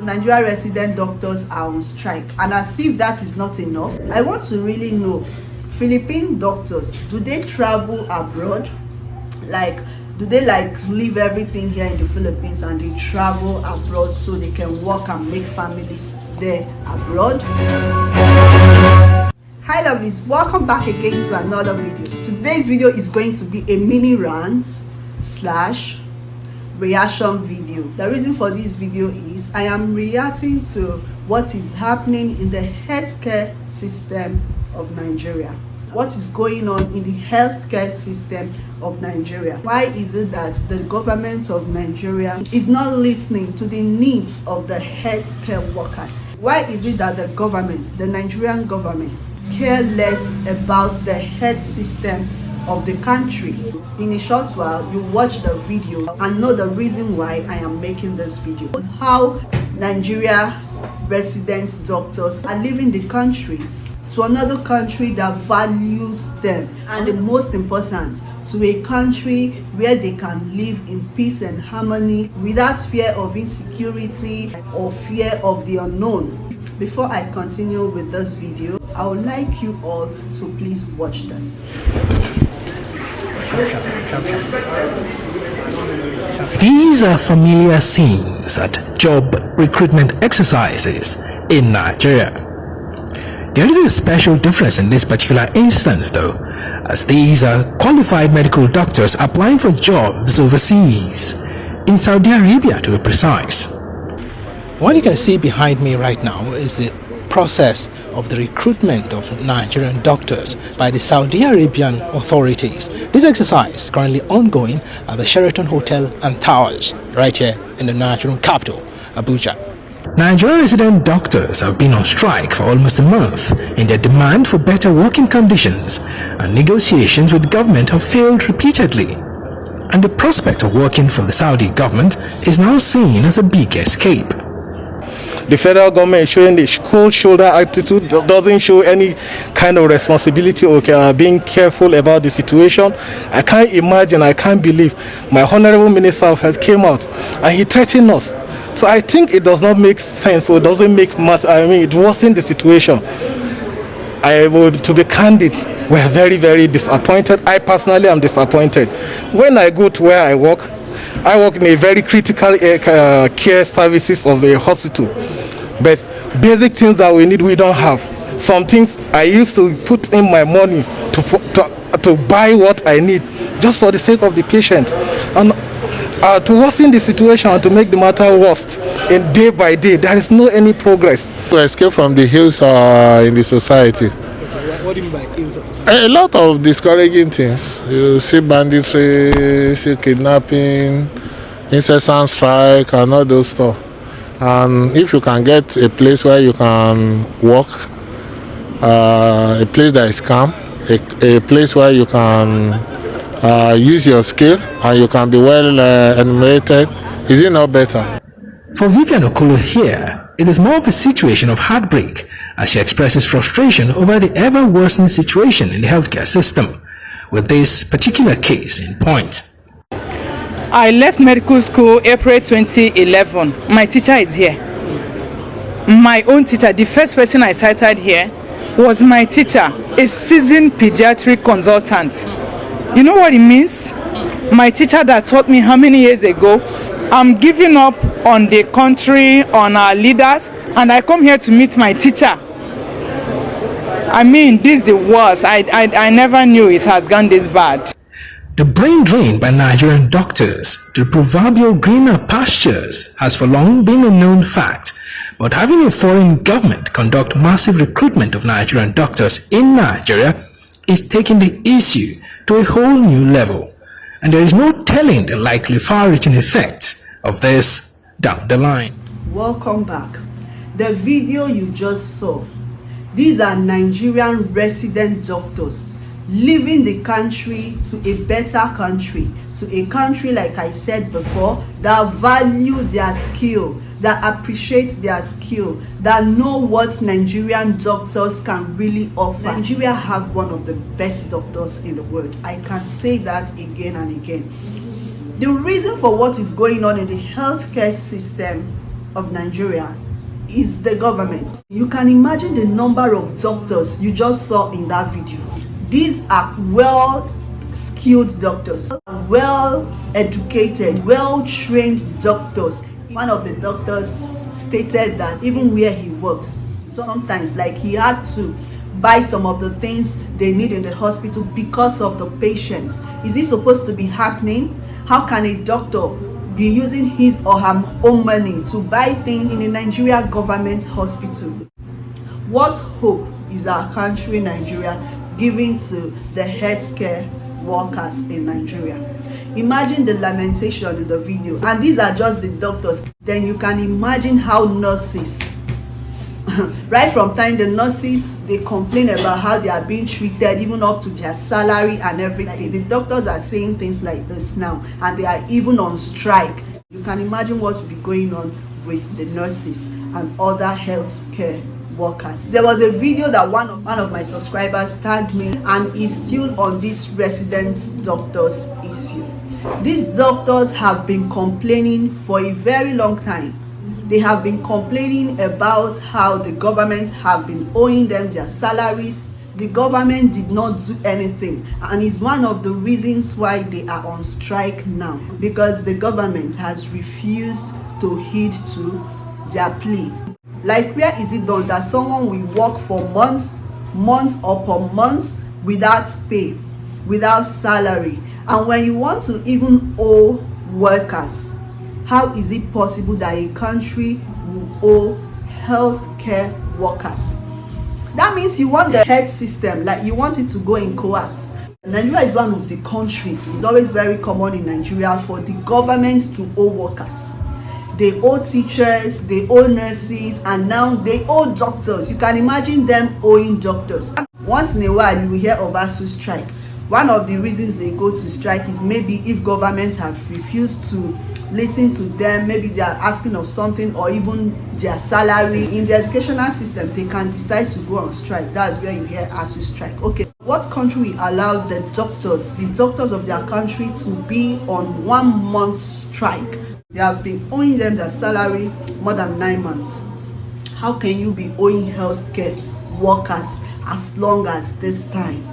Nigeria resident doctors are on strike, and as if that is not enough, I want to really know, Philippine doctors, do they travel abroad? Like, do they leave everything here in the Philippines and they travel abroad so they can work and make families there abroad? Hi lovelies, welcome back again to another video. Today's video is going to be a mini rant slash reaction video. The reason for this video is I am reacting to what is happening in the healthcare system of Nigeria. What is going on in the healthcare system of Nigeria? Why is it that the government of Nigeria is not listening to the needs of the healthcare workers? Why is it that the government, the Nigerian government, care less about the health system of the country? In a short while, you watch the video and know the reason why I am making this video. How Nigeria resident doctors are leaving the country to another country that values them, and the most important, to a country where they can live in peace and harmony without fear of insecurity or fear of the unknown. Before I continue with this video, I would like you all to please watch this. These are familiar scenes at job recruitment exercises in Nigeria. There is a special difference in this particular instance though, as these are qualified medical doctors applying for jobs overseas, in Saudi Arabia to be precise. What you can see behind me right now is the process of the recruitment of Nigerian doctors by the Saudi Arabian authorities. This exercise is currently ongoing at the Sheraton Hotel and Towers right here in the Nigerian capital, Abuja. Nigerian resident doctors have been on strike for almost a month in their demand for better working conditions, and negotiations with government have failed repeatedly. And the prospect of working for the Saudi government is now seen as a big escape. The federal government is showing the cold shoulder attitude, doesn't show any kind of responsibility or being careful about the situation. I can't imagine, I can't believe my Honorable Minister of Health came out and he threatened us. So I think it does not make sense, or doesn't make much. I mean, it wasn't the situation. To be candid, we're very, very disappointed. I personally am disappointed. When I go to where I work in a very critical care services of the hospital. But basic things that we need, we don't have. Some things I used to put in my money to buy what I need, just for the sake of the patient. And to worsen the situation and to make the matter worse in day by day, there is no any progress. To escape from the hills in the society. What do you mean by hills of society? A lot of discouraging things. You see banditry, see kidnapping, incessant strike, and all those stuff. And if you can get a place where you can work, a place that is calm, a place where you can use your skill and you can be well animated, is it not better? For Vivian Okolo here, it is more of a situation of heartbreak as she expresses frustration over the ever-worsening situation in the healthcare system, with this particular case in point. I left medical school April 2011. My teacher is here. My own teacher, the first person I cited here, was my teacher, a seasoned pediatric consultant. You know what it means? My teacher that taught me how many years ago, I'm giving up on the country, on our leaders, and I come here to meet my teacher. I mean, this is the worst. I never knew it has gone this bad. The brain drain by Nigerian doctors to the proverbial greener pastures has for long been a known fact, but having a foreign government conduct massive recruitment of Nigerian doctors in Nigeria is taking the issue to a whole new level, and there is no telling the likely far-reaching effects of this down the line. Welcome back. The video you just saw, these are Nigerian resident doctors leaving the country to a better country, to a country, like I said before, that value their skill, that appreciate their skill, that know what Nigerian doctors can really offer. Nigeria have one of the best doctors in the world. I can say that again and again. The reason for what is going on in the healthcare system of Nigeria is the government. You can imagine the number of doctors you just saw in that video. These are well-skilled doctors, well-educated, well-trained doctors. One of the doctors stated that even where he works, sometimes like he had to buy some of the things they need in the hospital because of the patients. Is this supposed to be happening? How can a doctor be using his or her own money to buy things in a Nigeria government hospital? What hope is our country, Nigeria, giving to the healthcare workers in Nigeria? Imagine the lamentation in the video, and these are just the doctors. Then you can imagine how nurses, right from time the nurses, they complain about how they are being treated, even up to their salary and everything. The doctors are saying things like this now, and they are even on strike. You can imagine what will be going on with the nurses and other healthcare workers. There was a video that one of my subscribers tagged me, and is still on this resident doctors issue. These doctors have been complaining for a very long time. They have been complaining about how the government have been owing them their salaries. The government did not do anything, and it's one of the reasons why they are on strike now, because the government has refused to heed to their plea. Like, where is it done that someone will work for months upon months without pay, without salary, and when you want to even owe workers, how is it possible that a country will owe healthcare workers? That means you want the health system, like you want it to go in course. Nigeria is one of the countries, it's always very common in Nigeria for the government to owe workers. They owe teachers, they owe nurses, and now they owe doctors. You can imagine them owing doctors. Once in a while, you will hear of ASU strike. One of the reasons they go to strike is maybe if governments have refused to listen to them, maybe they are asking of something, or even their salary. In the educational system, they can decide to go on strike. That's where you hear ASU strike. Okay, what country will allow the doctors of their country to be on 1 month strike? They have been owing them their salary more than 9 months. How can you be owing healthcare workers as long as this time?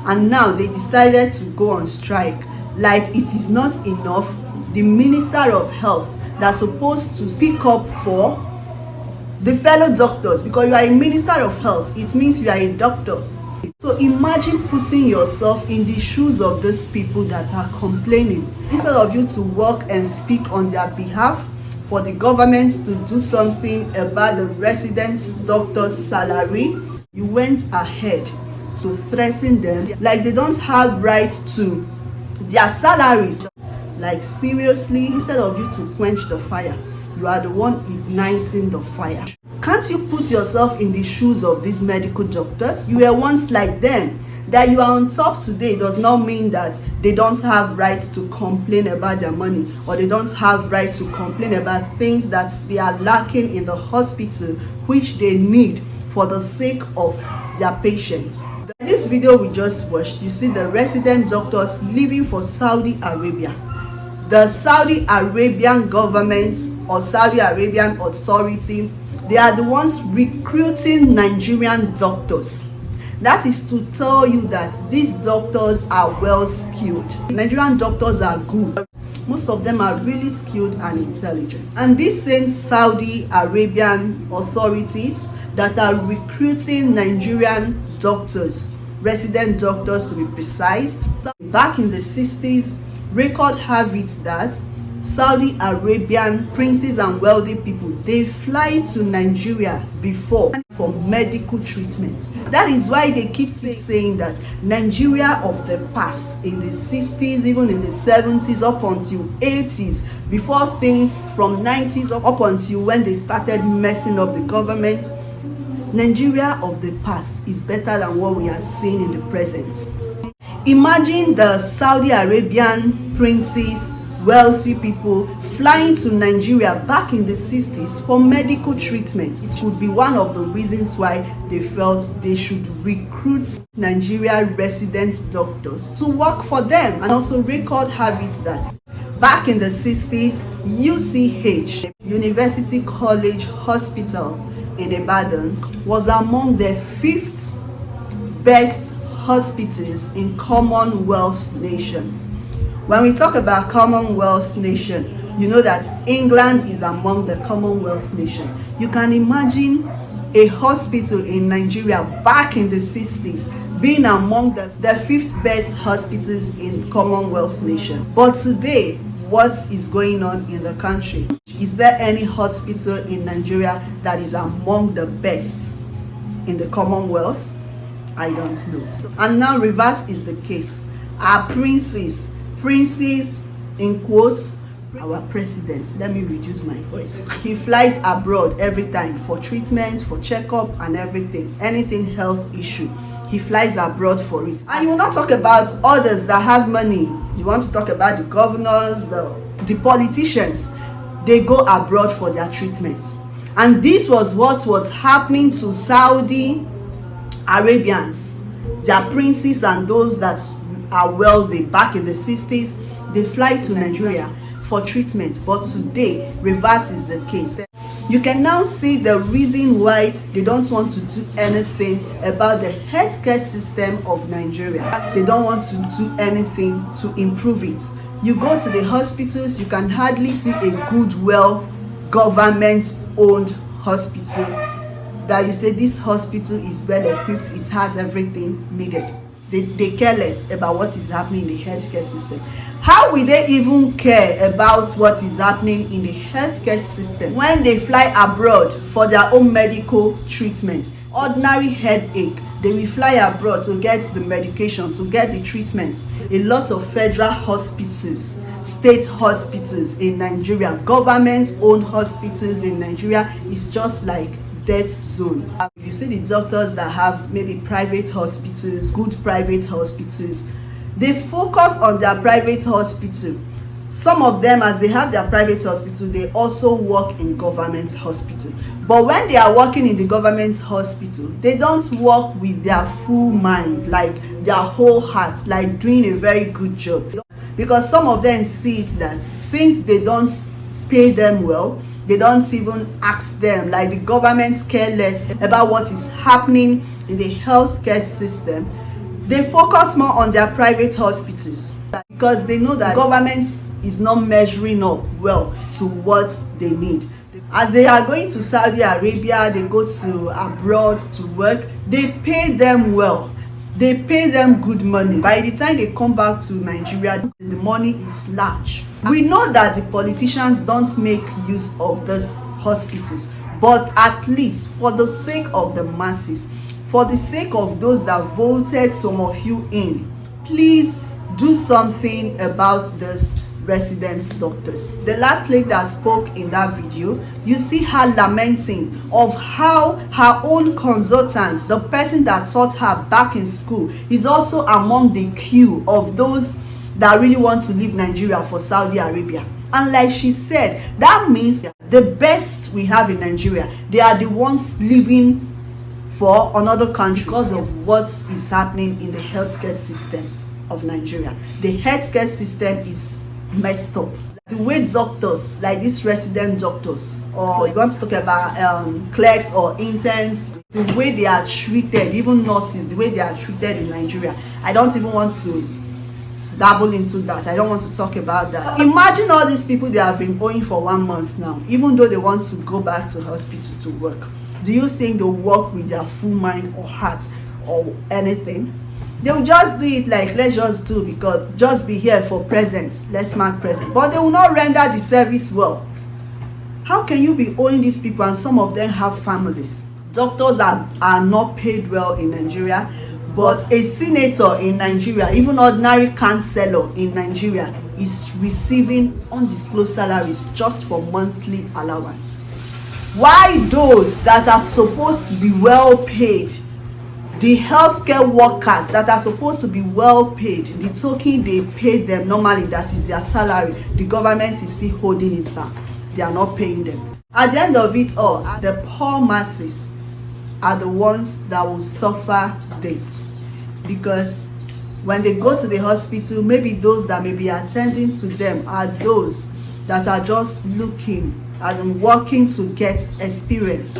And now they decided to go on strike. Like it is not enough, the Minister of Health that's supposed to speak up for the fellow doctors, because you are a Minister of Health, it means you are a doctor. So imagine putting yourself in the shoes of those people that are complaining. Instead of you to work and speak on their behalf for the government to do something about the residents' doctors' salary, you went ahead to threaten them like they don't have rights to their salaries. Like seriously, instead of you to quench the fire, you are the one igniting the fire. Can't you put yourself in the shoes of these medical doctors? You were once like them. That you are on top today does not mean that they don't have right to complain about their money, or they don't have right to complain about things that they are lacking in the hospital, which they need for the sake of their patients. In this video we just watched, you see the resident doctors leaving for Saudi Arabia. The Saudi Arabian government or Saudi Arabian authority, they are the ones recruiting Nigerian doctors. That is to tell you that these doctors are well skilled. Nigerian doctors are good. Most of them are really skilled and intelligent. And these same Saudi Arabian authorities that are recruiting Nigerian doctors, resident doctors to be precise, back in the 60s, record have it that Saudi Arabian princes and wealthy people, they fly to Nigeria before for medical treatment. That is why they keep saying that Nigeria of the past, in the 60s, even in the 70s, up until 80s, before things from 90s up until when they started messing up the government, Nigeria of the past is better than what we are seeing in the present. Imagine the Saudi Arabian princes, wealthy people flying to Nigeria back in the 60s for medical treatment. It would be one of the reasons why they felt they should recruit Nigeria resident doctors to work for them. And also record have it that Back in the 60s, UCH, University College Hospital in Ibadan, was among the 5th best hospitals in Commonwealth nation. When we talk about Commonwealth nation, you know that England is among the Commonwealth nation. You can imagine a hospital in Nigeria back in the 60s being among the 5th best hospitals in Commonwealth nation. But today, what is going on in the country? Is there any hospital in Nigeria that is among the best in the Commonwealth? I don't know. And now reverse is the case. Our princes in quotes, our president, let me reduce my voice, he flies abroad every time for treatment, for checkup and everything, anything health issue, he flies abroad for it. And you will not talk about others that have money. You want to talk about the governors, the politicians, they go abroad for their treatment. And this was what was happening to Saudi Arabians, their princes and those that are wealthy back in the 60s. They fly to Nigeria for treatment, but today reverse is the case. You can now see the reason why they don't want to do anything about the healthcare system of Nigeria. They don't want to do anything to improve it. You go to the hospitals, you can hardly see a good, well government-owned hospital that you say this hospital is well equipped, it has everything needed. They care less about what is happening in the healthcare system. How will they even care about what is happening in the healthcare system when they fly abroad for their own medical treatment? Ordinary headache, they will fly abroad to get the medication, to get the treatment. A lot of federal hospitals, state hospitals in Nigeria, government-owned hospitals in Nigeria is just like death zone. If you see the doctors that have maybe private hospitals, good private hospitals, they focus on their private hospital. Some of them, as they have their private hospital, they also work in government hospital. But when they are working in the government hospital, they don't work with their full mind, like their whole heart, like doing a very good job. Because some of them see it that since they don't pay them well, they don't even ask them, like the government care less about what is happening in the healthcare system. They focus more on their private hospitals because they know that government is not measuring up well to what they need. As they are going to Saudi Arabia, they go to abroad to work, they pay them well. They pay them good money. By the time they come back to Nigeria, the money is large. We know that the politicians don't make use of these hospitals, but at least for the sake of the masses, for the sake of those that voted some of you in, please do something about this residence doctors. The last lady that spoke in that video, you see her lamenting of how her own consultant, the person that taught her back in school, is also among the queue of those that really want to leave Nigeria for Saudi Arabia. And like she said, that means the best we have in Nigeria, they are the ones leaving for another country because of what is happening in the healthcare system of Nigeria. The healthcare system is messed up. The way doctors, like these resident doctors, or you want to talk about clerks or interns, the way they are treated, even nurses, the way they are treated in Nigeria, I don't even want to dabble into that. I don't want to talk about that. Imagine all these people they have been owing for 1 month now, even though they want to go back to hospital to work. Do you think they'll work with their full mind or heart or anything? They'll just do it like, let's just do, because just be here for present, let's mark present, but they will not render the service well. How can you be owing these people and some of them have families? Doctors are not paid well in Nigeria, but a senator in Nigeria, even ordinary councillor in Nigeria, is receiving undisclosed salaries just for monthly allowance. Why those that are supposed to be well paid, the healthcare workers that are supposed to be well paid, the token they pay them normally, that is their salary, the government is still holding it back. They are not paying them. At the end of it all, the poor masses are the ones that will suffer this, because When they go to the hospital, maybe those that may be attending to them are those that are just looking, as in working to get experience.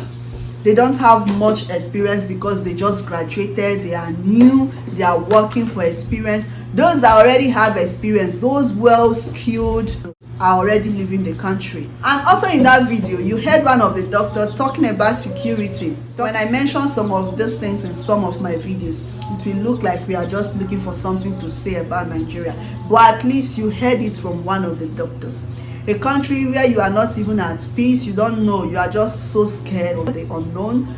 They don't have much experience because they just graduated, they are new, they are working for experience. Those that already have experience, those well skilled, are already leaving the country. And also in that video, you heard one of the doctors talking about security. When I mention some of these things in some of my videos, it will look like we are just looking for something to say about Nigeria, but at least you heard it from one of the doctors. A country where you are not even at peace, you don't know, you are just so scared of the unknown.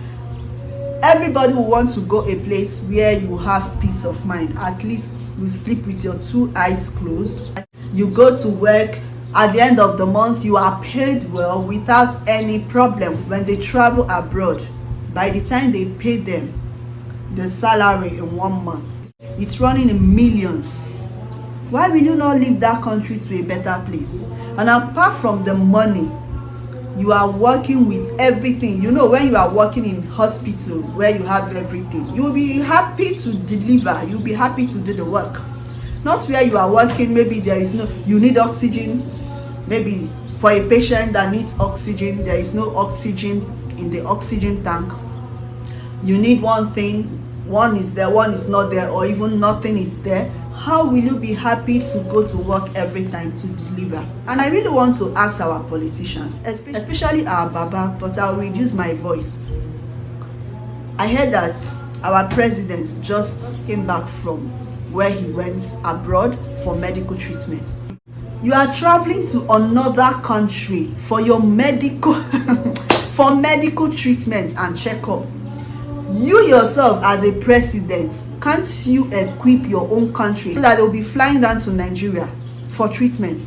Everybody will want to go a place where you have peace of mind. At least you sleep with your 2 eyes closed. You go to work, at the end of the month you are paid well without any problem. When they travel abroad, by the time they pay them the salary in 1 month, it's running in millions. Why will you not leave that country to a better place? And apart from the money, you are working with everything. You know, when you are working in hospital where you have everything, you will be happy to deliver, you'll be happy to do the work. Not where you are working, maybe there is no, you need oxygen. Maybe for a patient that needs oxygen, there is no oxygen in the oxygen tank. You need one thing, one is there, one is not there, or even nothing is there. How will you be happy to go to work every time to deliver? And I really want to ask our politicians, especially our Baba, but I'll reduce my voice. I heard that our president just came back from where he went abroad for medical treatment. You are traveling to another country for your medical for medical treatment and checkup. You yourself as a president, can't you equip your own country so that they'll be flying down to Nigeria for treatment?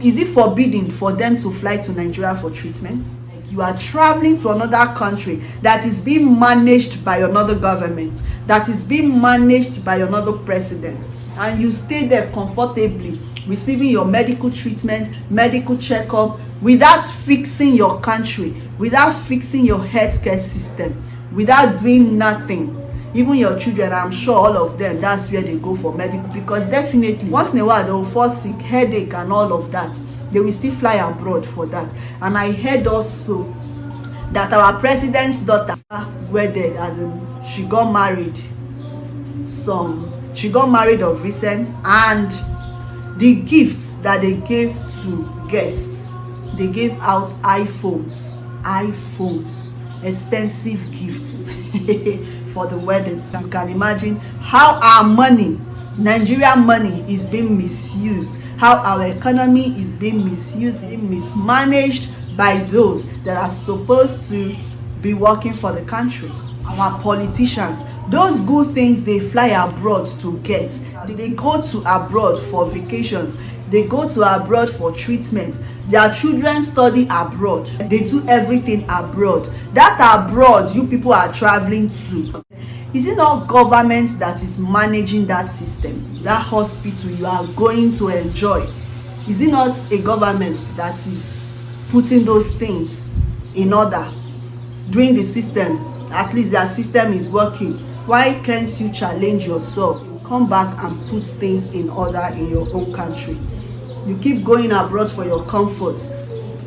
Is it forbidden for them to fly to Nigeria for treatment? You are traveling to another country that is being managed by another government, that is being managed by another president, and you stay there comfortably receiving your medical treatment, medical checkup, without fixing your country, without fixing your healthcare system, without doing nothing. Even your children, I'm sure all of them, that's where they go for medical, because definitely once in a while they will fall sick, headache and all of that. They will still fly abroad for that. And I heard also that our president's daughter wedded, as in she got married of recent, and the gifts that they gave to guests, they gave out iPhones, expensive gifts for the wedding. You can imagine how our money, Nigerian money, is being misused, how our economy is being misused, being mismanaged by those that are supposed to be working for the country. Our politicians, those good things they fly abroad to get. They go to abroad for vacations, they go to abroad for treatment, their children study abroad, they do everything abroad. That abroad you people are traveling to, is it not government that is managing that system? That hospital you are going to enjoy, is it not a government that is putting those things in order, doing the system? At least their system is working. Why can't you challenge yourself, come back and put things in order in your own country? You keep going abroad for your comfort.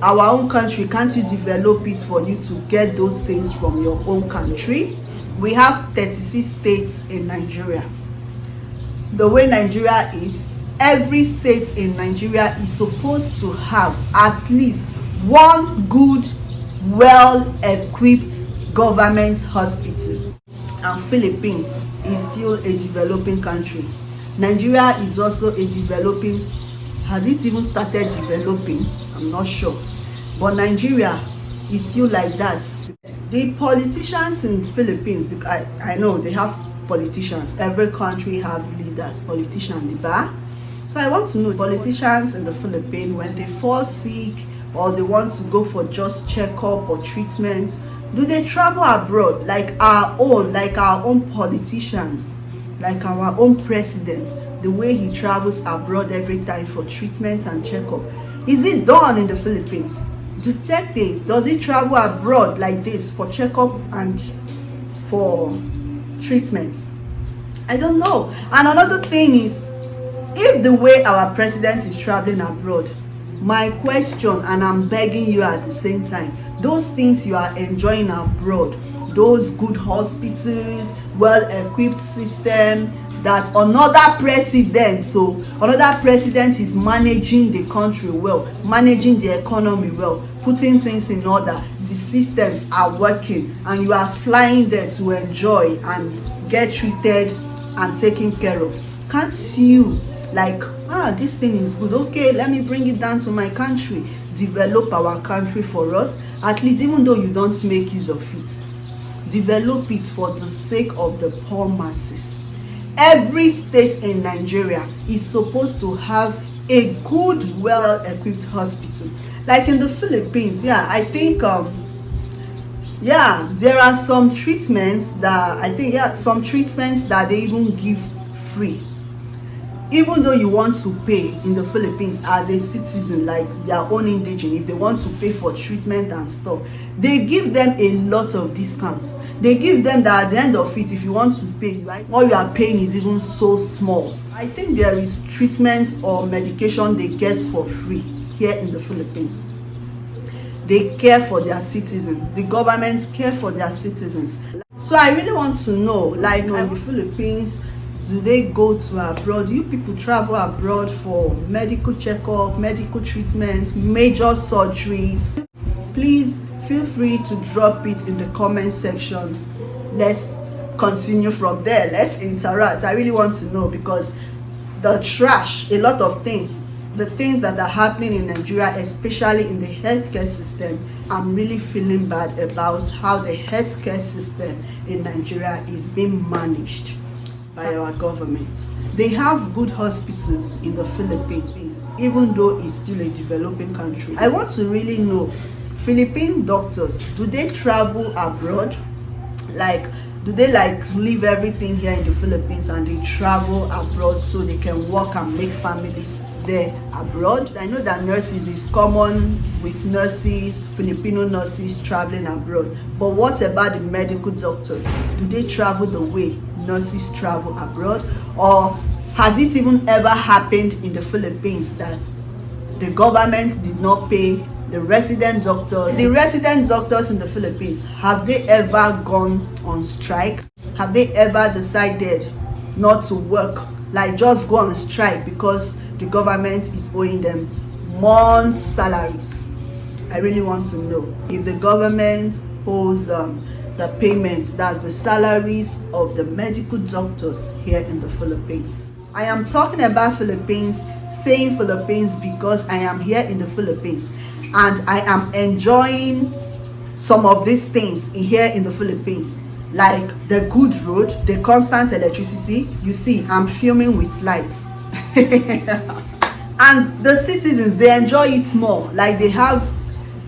Our own country, can't you develop it for you to get those things from your own country? We have 36 states in Nigeria. The way Nigeria is, every state in Nigeria is supposed to have at least one good, well-equipped government hospital. And Philippines is still a developing country. Nigeria is also a developing, has it even started developing? I'm not sure. But Nigeria is still like that. The politicians in the Philippines, because I know they have politicians. Every country have leaders, politicians, so I want to know, politicians in the Philippines, when they fall sick or they want to go for just checkup or treatment, do they travel abroad like our own politicians, like our own president, the way he travels abroad every time for treatment and checkup? Is it done in the Philippines? Duterte, does he travel abroad like this for checkup and for treatment? I don't know. And another thing is, if the way our president is traveling abroad, my question, and I'm begging you at the same time, those things you are enjoying abroad, those good hospitals, well-equipped system, that another president is managing the country well, managing the economy well, putting things in order, the systems are working, and you are flying there to enjoy and get treated and taken care of. Can't you, like, this thing is good, okay, let me bring it down to my country, develop our country for us, at least, even though you don't make use of it, develop it for the sake of the poor masses. Every state in Nigeria is supposed to have a good, well-equipped hospital. Like in the Philippines, I think there are some treatments that they even give free. Even though you want to pay in the Philippines as a citizen, like their own indigenous, if they want to pay for treatment and stuff, they give them a lot of discounts. They give them that at the end of it, if you want to pay, right, what you are paying is even so small. I think there is treatment or medication they get for free here in the Philippines. They care for their citizens. The governments care for their citizens. So I really want to know, like, in the Philippines, do they go to abroad? Do you people travel abroad for medical checkup, medical treatments, major surgeries? Please feel free to drop it in the comment section. Let's continue from there. Let's interact. I really want to know, because the trash, a lot of things, the things that are happening in Nigeria, especially in the healthcare system, I'm really feeling bad about how the healthcare system in Nigeria is being managed by our government. They have good hospitals in the Philippines, even though it's still a developing country. I want to really know, Philippine doctors, do they travel abroad? Like, do they leave everything here in the Philippines and they travel abroad so they can work and make families there abroad? I know that nurses is common with nurses, Filipino nurses traveling abroad, but what about the medical doctors? Do they travel the way nurses travel abroad? Or has it even ever happened in the Philippines that the government did not pay the resident doctors? The resident doctors in the Philippines, have they ever gone on strike? Have they ever decided not to work, like just go on strike because the government is owing them months' salaries? I really want to know if the government owes the payments, that's the salaries of the medical doctors here in the Philippines. I am talking about Philippines, saying Philippines because I am here in the Philippines and I am enjoying some of these things here in the Philippines, like the good road, the constant electricity. You see, I'm filming with lights. And the citizens, they enjoy it more, like they have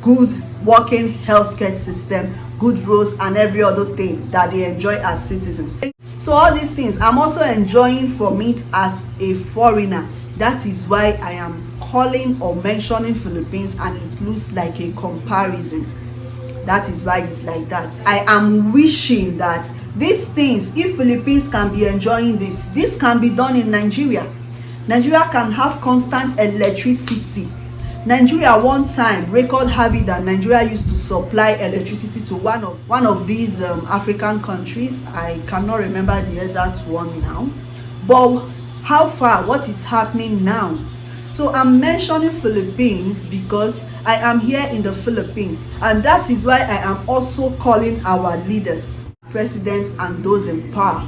good working healthcare system, good roads, and every other thing that they enjoy as citizens. So all these things I'm also enjoying from it as a foreigner. That is why I am calling or mentioning Philippines, and it looks like a comparison. That is why it's like that. I am wishing that these things, if Philippines can be enjoying this can be done in Nigeria. Nigeria can have constant electricity. Nigeria, one time, record having that Nigeria used to supply electricity to one of these African countries. I cannot remember the exact one now. But how far? What is happening now? So I'm mentioning Philippines because I am here in the Philippines, and that is why I am also calling our leaders, presidents and those in power,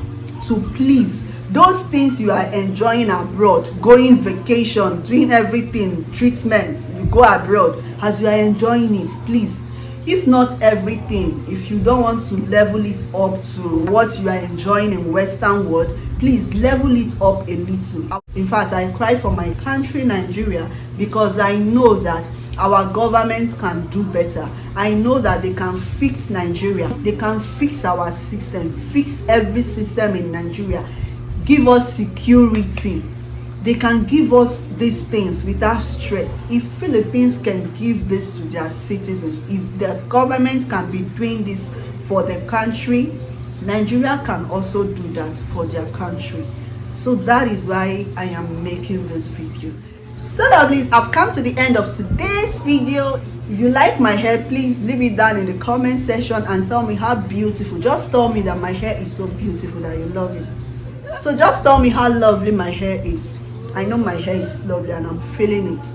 to please, those things you are enjoying abroad, going vacation, doing everything, treatments, you go abroad, as you are enjoying it, please, if not everything, if you don't want to level it up to what you are enjoying in Western world, please level it up a little. In fact, I cry for my country, Nigeria, because I know that our government can do better. I know that they can fix Nigeria. They can fix our system, fix every system in Nigeria, give us security. They can give us these things without stress. If Philippines can give this to their citizens, if the government can be doing this for the country, Nigeria can also do that for their country. So that is why I am making this video. So lovelies, I've come to the end of today's video. If you like my hair, please leave it down in the comment section and tell me how beautiful. Just tell me that my hair is so beautiful, that you love it. So just tell me how lovely my hair is. I know my hair is lovely and I'm feeling it.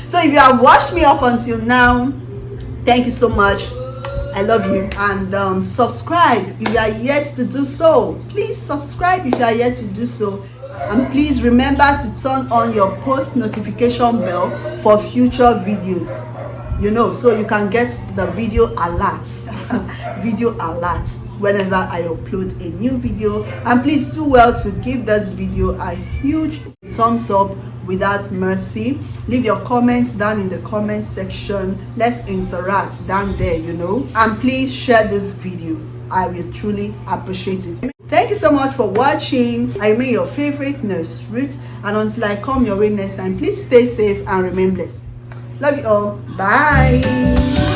So if you have watched me up until now, thank you so much. I love you. And subscribe if you are yet to do so. Please subscribe if you are yet to do so. And please remember to turn on your post notification bell for future videos. You know, so you can get the video alerts. Video alerts whenever I upload a new video. And please do well to give this video a huge thumbs up without mercy. Leave your comments down in the comment section. Let's interact down there, you know. And please share this video. I will truly appreciate it. Thank you so much for watching. I remain your favorite nurse, Ruth. And until I come your way next time, please stay safe and remain blessed. Love you all. Bye.